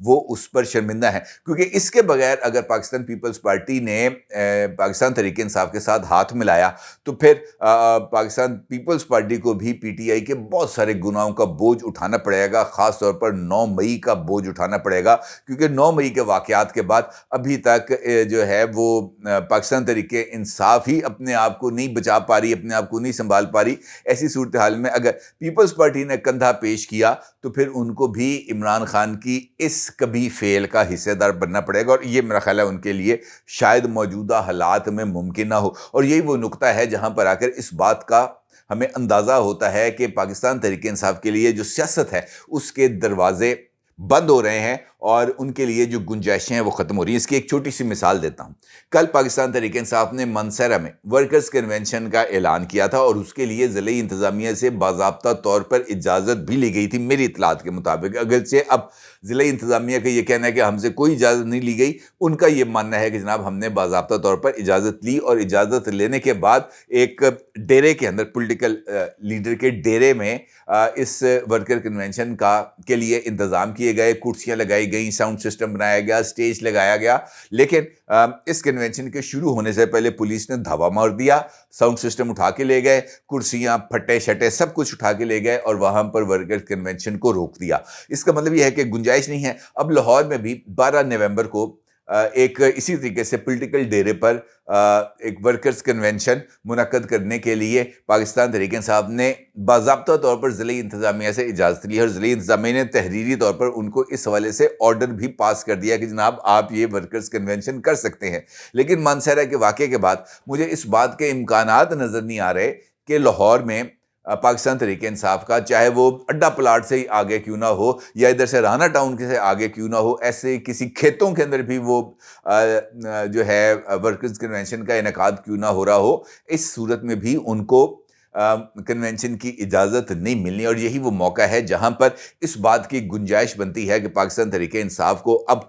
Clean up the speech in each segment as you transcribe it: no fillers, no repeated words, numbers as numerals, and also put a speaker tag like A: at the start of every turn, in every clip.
A: وہ اس پر شرمندہ ہیں، کیونکہ اس کے بغیر اگر پاکستان پیپلز پارٹی نے پاکستان تحریک انصاف کے ساتھ ہاتھ ملایا تو پھر پاکستان پیپلز پارٹی کو بھی پی ٹی آئی کے بہت سارے گناہوں کا بوجھ اٹھانا پڑے گا، خاص طور پر 9 مئی کا بوجھ اٹھانا پڑے گا، کیونکہ 9 مئی کے واقعات کے بعد ابھی تک جو ہے وہ پاکستان تحریک انصاف ہی اپنے آپ کو نہیں بچا پا رہی، اپنے آپ کو نہیں سنبھال پا رہی۔ ایسی صورتحال میں اگر پیپلز پارٹی نے کندھا پیش کیا تو پھر ان کو بھی عمران خان کی اس کبھی فیل کا حصے دار بننا پڑے گا، اور یہ میرا خیال ہے ان کے لیے شاید موجودہ حالات میں ممکن نہ ہو۔ اور یہی وہ نقطہ ہے جہاں پر آ کر اس بات کا ہمیں اندازہ ہوتا ہے کہ پاکستان تحریک انصاف کے لیے جو سیاست ہے اس کے دروازے بند ہو رہے ہیں اور ان کے لیے جو گنجائشیں ہیں وہ ختم ہو رہی ہیں۔ اس کی ایک چھوٹی سی مثال دیتا ہوں۔ کل پاکستان تحریک انصاف نے مانسہرہ میں ورکرز کنونشن کا اعلان کیا تھا، اور اس کے لیے ضلعی انتظامیہ سے باضابطہ طور پر اجازت بھی لی گئی تھی میری اطلاعات کے مطابق، اگرچہ اب ضلعی انتظامیہ کا یہ کہنا ہے کہ ہم سے کوئی اجازت نہیں لی گئی، ان کا یہ ماننا ہے کہ جناب ہم نے باضابطہ طور پر اجازت لی، اور اجازت لینے کے بعد ایک ڈیرے کے اندر پولیٹیکل لیڈر کے ڈیرے میں اس ورکر کنونشن کے لیے انتظام کیے گئے، کرسیاں لگائی گئیں، ساؤنڈ سسٹم بنایا گیا، اسٹیج لگایا گیا، لیکن اس کنونشن کے شروع ہونے سے پہلے پولیس نے دھاوا مار دیا، ساؤنڈ سسٹم اٹھا کے لے گئے، کرسیاں پھٹے شٹے سب کچھ اٹھا کے لے گئے، اور وہاں پر ورکر کنونشن کو روک دیا۔ اس کا مطلب یہ ہے کہ گنجائش نہیں ہے۔ اب لاہور میں بھی 12 نومبر کو ایک اسی طریقے سے پولیٹیکل ڈیرے پر ایک ورکرز کنونشن منعقد کرنے کے لیے پاکستان تحریک انصاف نے باضابطہ طور پر ضلعی انتظامیہ سے اجازت لی، اور ضلعی انتظامیہ نے تحریری طور پر ان کو اس حوالے سے آرڈر بھی پاس کر دیا کہ جناب آپ یہ ورکرز کنونشن کر سکتے ہیں۔ لیکن مانسہرہ کے واقعے کے بعد مجھے اس بات کے امکانات نظر نہیں آ رہے کہ لاہور میں پاکستان تحریک انصاف کا، چاہے وہ اڈا پلاٹ سے ہی آگے کیوں نہ ہو یا ادھر سے رانا ٹاؤن کے سے آگے کیوں نہ ہو، ایسے کسی کھیتوں کے اندر بھی وہ جو ہے ورکرز کنونشن کا انعقاد کیوں نہ ہو رہا ہو، اس صورت میں بھی ان کو کنونشن کی اجازت نہیں ملنی۔ اور یہی وہ موقع ہے جہاں پر اس بات کی گنجائش بنتی ہے کہ پاکستان تحریک انصاف کو اب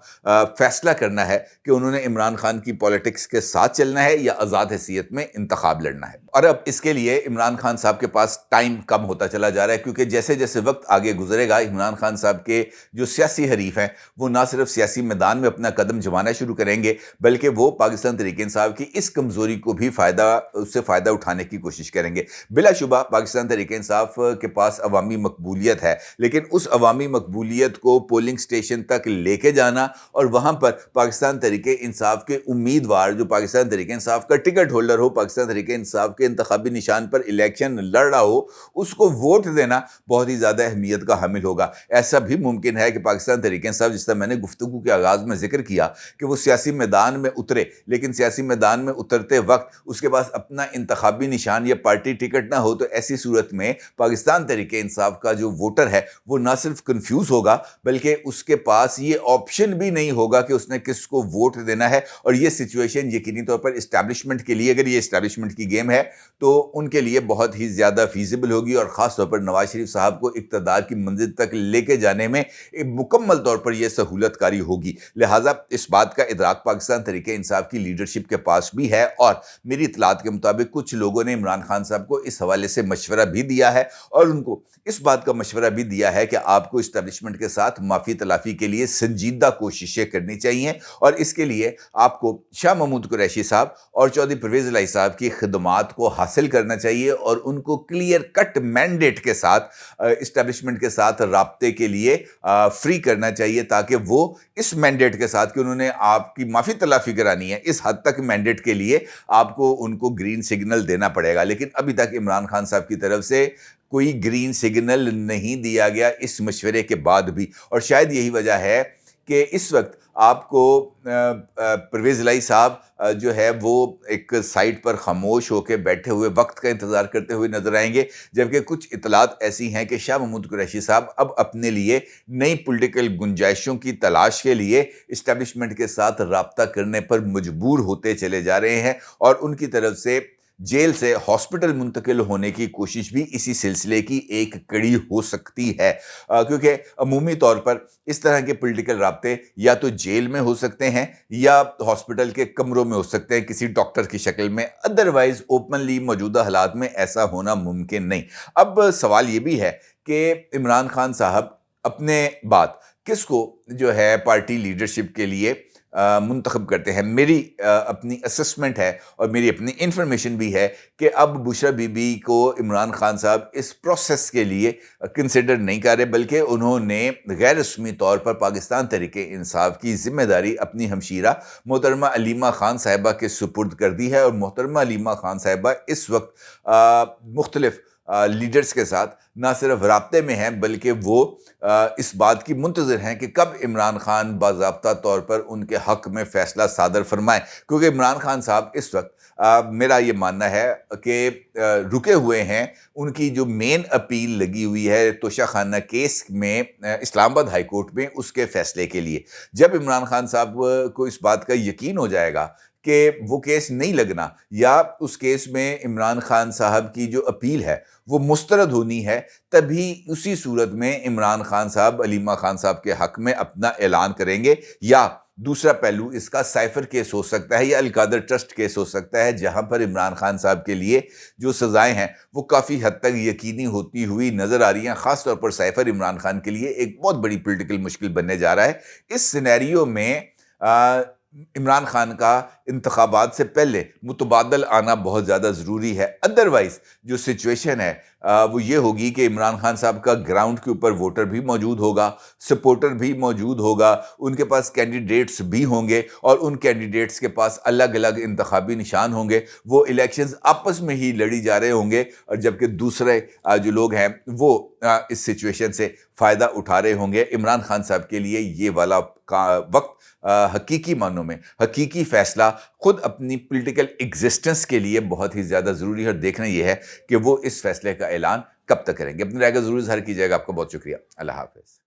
A: فیصلہ کرنا ہے کہ انہوں نے عمران خان کی پالیٹکس کے ساتھ چلنا ہے یا آزاد حیثیت میں انتخاب لڑنا ہے۔ اور اب اس کے لیے عمران خان صاحب کے پاس ٹائم کم ہوتا چلا جا رہا ہے، کیونکہ جیسے جیسے وقت آگے گزرے گا عمران خان صاحب کے جو سیاسی حریف ہیں وہ نہ صرف سیاسی میدان میں اپنا قدم جمانا شروع کریں گے، بلکہ وہ پاکستان تحریک انصاف کی اس کمزوری کو بھی اس سے فائدہ اٹھانے کی کوشش کریں گے۔ بلا شبہ پاکستان تحریک انصاف کے پاس عوامی مقبولیت ہے، لیکن اس عوامی مقبولیت کو پولنگ سٹیشن تک لے کے جانا اور وہاں پر پاکستان تحریک انصاف کے امیدوار جو پاکستان تحریک انصاف کا ٹکٹ ہولڈر ہو، پاکستان تحریک انصاف کے انتخابی نشان پر الیکشن لڑ رہا ہو، اس کو ووٹ دینا بہت ہی زیادہ اہمیت کا حامل ہوگا۔ ایسا بھی ممکن ہے کہ پاکستان تحریک انصاف، جس طرح میں نے گفتگو کے آغاز میں ذکر کیا کہ وہ سیاسی میدان میں اترے، لیکن سیاسی میدان میں اترتے وقت اس کے پاس اپنا انتخابی نشان یا پارٹی ٹکٹ نہ ہو، تو ایسی صورت میں پاکستان تحریک انصاف کا جو ووٹر ہے وہ نہ صرف کنفیوز ہوگا بلکہ اس کے پاس یہ آپشن بھی نہیں ہوگا کہ اس نے کس کو ووٹ دینا ہے۔ اور یہ سچویشن یقینی طور پر اسٹیبلشمنٹ کے لیے، اگر یہ اسٹیبلشمنٹ کی گیم ہے تو ان کے لیے بہت ہی زیادہ فیزیبل ہوگی، اور خاص طور پر نواز شریف صاحب کو اقتدار کی منزل تک لے کے جانے میں مکمل طور پر یہ سہولت کاری ہوگی۔ لہٰذا اس بات کا ادراک پاکستان تحریک انصاف کی لیڈرشپ کے پاس بھی ہے، اور میری اطلاعات کے مطابق کچھ لوگوں نے عمران خان صاحب کو اس حوالے سے مشورہ بھی دیا ہے، اور ان کو اس بات کا مشورہ بھی دیا ہے کہ آپ کو اسٹیبلشمنٹ کے ساتھ معافی تلافی کے لیے سنجیدہ کوششیں کرنی چاہیے، اور اس کے لیے آپ کو شاہ محمود قریشی صاحب اور چودھری پرویز الہی صاحب کی خدمات کو حاصل کرنا چاہیے، اور ان کو کلیئر کٹ مینڈیٹ کے ساتھ اسٹیبلشمنٹ کے ساتھ رابطے کے لیے فری کرنا چاہیے، تاکہ وہ اس مینڈیٹ کے ساتھ کہ انہوں نے آپ کی معافی تلافی کرانی ہے، اس حد تک مینڈیٹ کے لیے آپ کو ان کو گرین سگنل دینا پڑے گا۔ لیکن ابھی تک عمران خان صاحب کی طرف سے کوئی گرین سگنل نہیں دیا گیا اس مشورے کے بعد بھی، اور شاید یہی وجہ ہے کہ اس وقت آپ کو پرویز الہی صاحب جو ہے وہ ایک سائٹ پر خاموش ہو کے بیٹھے ہوئے وقت کا انتظار کرتے ہوئے نظر آئیں گے، جبکہ کچھ اطلاعات ایسی ہیں کہ شاہ محمود قریشی صاحب اب اپنے لیے نئی پولیٹیکل گنجائشوں کی تلاش کے لیے اسٹیبلشمنٹ کے ساتھ رابطہ کرنے پر مجبور ہوتے چلے جا رہے ہیں، اور ان کی طرف سے جیل سے ہاسپٹل منتقل ہونے کی کوشش بھی اسی سلسلے کی ایک کڑی ہو سکتی ہے، کیونکہ عمومی طور پر اس طرح کے پولیٹیکل رابطے یا تو جیل میں ہو سکتے ہیں یا ہاسپٹل کے کمروں میں ہو سکتے ہیں کسی ڈاکٹر کی شکل میں، ادروائز اوپنلی موجودہ حالات میں ایسا ہونا ممکن نہیں۔ اب سوال یہ بھی ہے کہ عمران خان صاحب اپنے بات کس کو جو ہے پارٹی لیڈرشپ کے لیے منتخب کرتے ہیں. میری اپنی اسسمنٹ ہے اور میری اپنی انفارمیشن بھی ہے کہ اب بشرا بی بی کو عمران خان صاحب اس پروسیس کے لیے کنسیڈر نہیں کر رہے، بلکہ انہوں نے غیر رسمی طور پر پاکستان تحریک انصاف کی ذمہ داری اپنی ہمشیرہ محترمہ علیمہ خان صاحبہ کے سپرد کر دی ہے. اور محترمہ علیمہ خان صاحبہ اس وقت مختلف لیڈرز کے ساتھ نہ صرف رابطے میں ہیں، بلکہ وہ اس بات کی منتظر ہیں کہ کب عمران خان باضابطہ طور پر ان کے حق میں فیصلہ صادر فرمائیں، کیونکہ عمران خان صاحب اس وقت میرا یہ ماننا ہے کہ رکے ہوئے ہیں. ان کی جو مین اپیل لگی ہوئی ہے توشہ خانہ کیس میں اسلام آباد ہائی کورٹ میں، اس کے فیصلے کے لیے. جب عمران خان صاحب کو اس بات کا یقین ہو جائے گا کہ وہ کیس نہیں لگنا، یا اس کیس میں عمران خان صاحب کی جو اپیل ہے وہ مسترد ہونی ہے، تبھی اسی صورت میں عمران خان صاحب علیمہ خان صاحب کے حق میں اپنا اعلان کریں گے. یا دوسرا پہلو اس کا سائفر کیس ہو سکتا ہے یا القادر ٹرسٹ کیس ہو سکتا ہے، جہاں پر عمران خان صاحب کے لیے جو سزائیں ہیں وہ کافی حد تک یقینی ہوتی ہوئی نظر آ رہی ہیں. خاص طور پر سائفر عمران خان کے لیے ایک بہت بڑی پولیٹیکل مشکل بننے جا رہا ہے. اس سینیریو میں عمران خان کا انتخابات سے پہلے متبادل آنا بہت زیادہ ضروری ہے. ادروائز جو سچویشن ہے وہ یہ ہوگی کہ عمران خان صاحب کا گراؤنڈ کے اوپر ووٹر بھی موجود ہوگا، سپورٹر بھی موجود ہوگا، ان کے پاس کینڈیڈیٹس بھی ہوں گے، اور ان کینڈیڈیٹس کے پاس الگ الگ انتخابی نشان ہوں گے. وہ الیکشنز آپس میں ہی لڑی جا رہے ہوں گے، اور جبکہ دوسرے جو لوگ ہیں وہ اس سچویشن سے فائدہ اٹھا رہے ہوں گے. عمران خان صاحب کے لیے یہ والا وقت حقیقی معنوں میں حقیقی فیصلہ خود اپنی پولیٹیکل ایگزسٹنس کے لیے بہت ہی زیادہ ضروری ہے. اور دیکھنا یہ ہے کہ وہ اس فیصلے کا اعلان کب تک کریں گے. اپنی رائے کا ضرور اظہار کیجیے گا. آپ کا بہت شکریہ. اللہ حافظ.